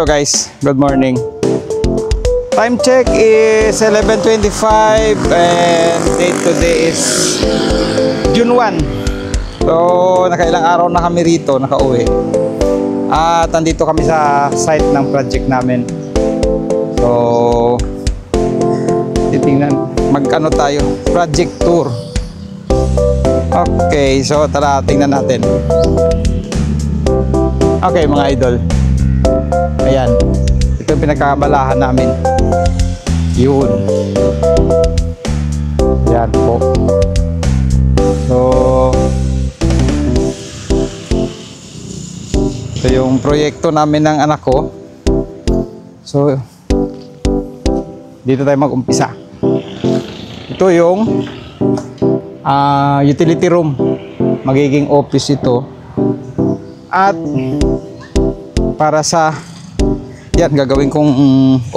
Hello guys, good morning. Time check is 11:25 and date today is June 1. So nakailang araw na kami rito, nakauwi. At andito kami sa site ng project namin. So titingnan, mag-ano tayo, project tour. Okay, so tara tingnan natin. Okay mga idol, ayan, ito yung pinagkakabalahan namin. Yun, yan po. So ito yung proyekto namin ng anak ko. So dito tayo mag-umpisa. Ito yung utility room, magiging office ito. At para sa yan, gagawin kong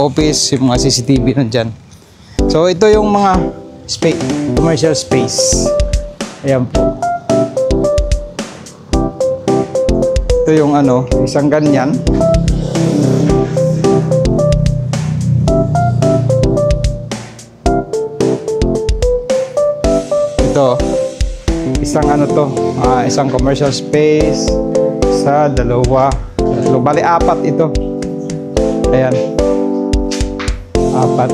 office, yung mga CCTV nandyan. So ito yung mga space, commercial space. Ayan po. Ito yung ano, isang ganyan. Ito, isang ano to, isang commercial space. Isa, dalawa, tatlo, bali apat ito. Ayan, apat.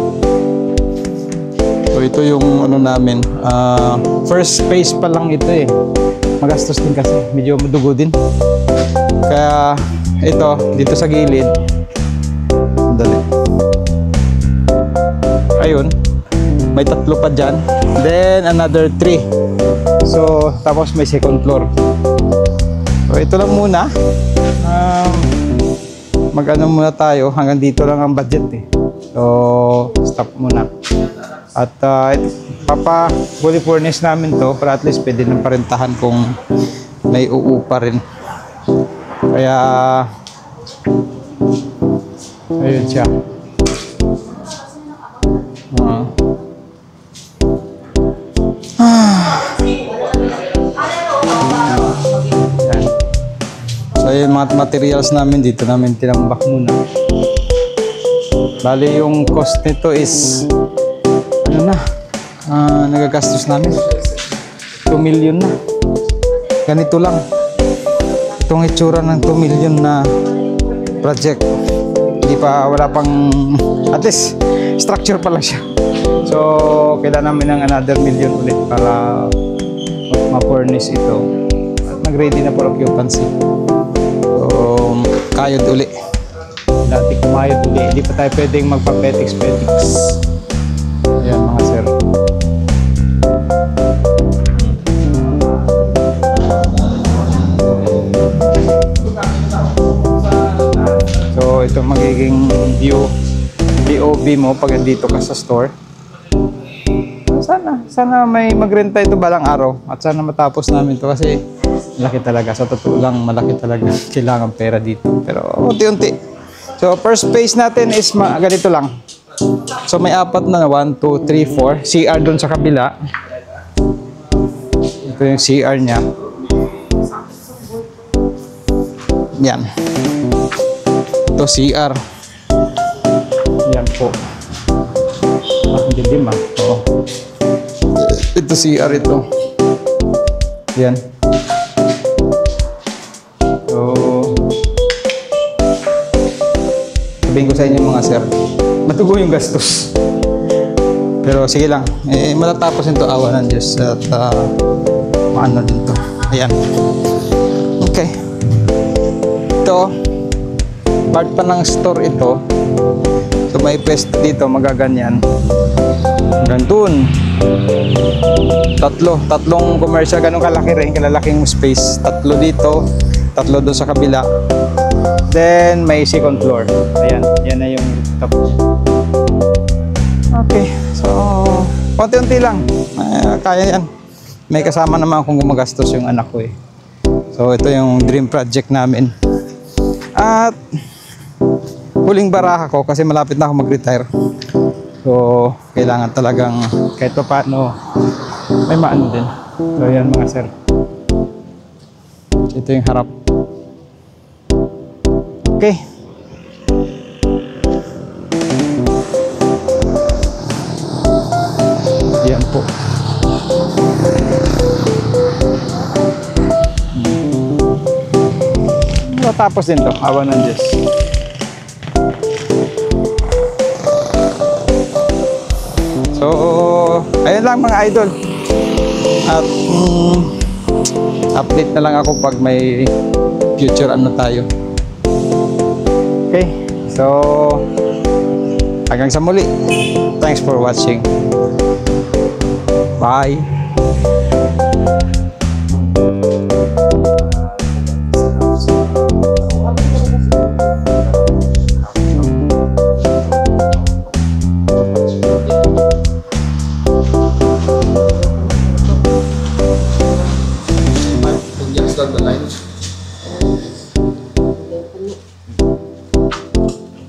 So ito yung ano namin, first space pa lang ito eh. Magastos din kasi, medyo madugo din. Kaya ito, dito sa gilid, dali, ayun, may tatlo pa dyan. Then another 3. So tapos may second floor. So ito lang muna, mag-ano muna tayo, hanggang dito lang ang budget eh. So stop muna. At fully furnish namin to para at least pwede nang parentahan kung may uupa rin. Kaya ayun siya. So yung mga materials namin dito namin tinambak muna. Bali yung cost nito is ano na, nagagastos namin 2 million na. Ganito lang itong itsura ng 2 million na project. Hindi pa, wala pang, at least structure pa lang siya. So kailangan namin ng another million ulit para ma-furnish ito at mag-ready na for occupancy. Kayod uli. Dati kumayod uli, hindi pa tayo pwedeng magpa-petics. Ayan mga sir. So ito magiging view DOB mo pag andito ka sa store. Sana may magrenta ito balang araw at sana matapos namin to kasi malaki talaga, sa totoo lang malaki talaga, kailangan pera dito, pero unti-unti. So first phase natin is ganito lang. So may apat na, 1, 2, 3, 4 CR doon sa kabila. Ito yung CR nya. Yan, ito CR. Yan po. Dilim oh. Ito CR ito. Yan. Sabihin ko sa inyo mga sir, matugo yung gastos. Pero sige lang, matatapos ito, awa ng Diyos. At maano din to. Ayan. Okay. Ito, part pa ng store ito. So may pwesto dito, magaganyan. Gantun. Tatlong commercial, ganun kalaki rin, kalalaking space. 3 dito, 3 doon sa kabila. Then may second floor. Ayan, yan na yung top niya. Okay, so konti-unti lang, kaya yan. May kasama naman akong gumagastos yung anak ko eh. So ito yung dream project namin. At huling baraha ko kasi malapit na ako mag-retire. So kailangan talagang kahit pa paano may maano din. So yan mga sir, ito yung harap. Okay. Ayan po. Matapos din to, awa ng Diyos. So, ayun lang mga idol. At update na lang ako pag may future ano tayo. Okay, so hanggang sa muli. Thanks for watching. Bye.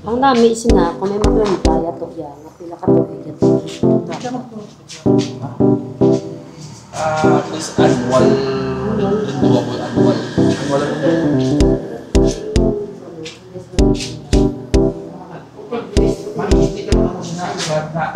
Ang dami sina, kung may maglalaya to yan, napila ka to, This annual, renewable annual. Annual.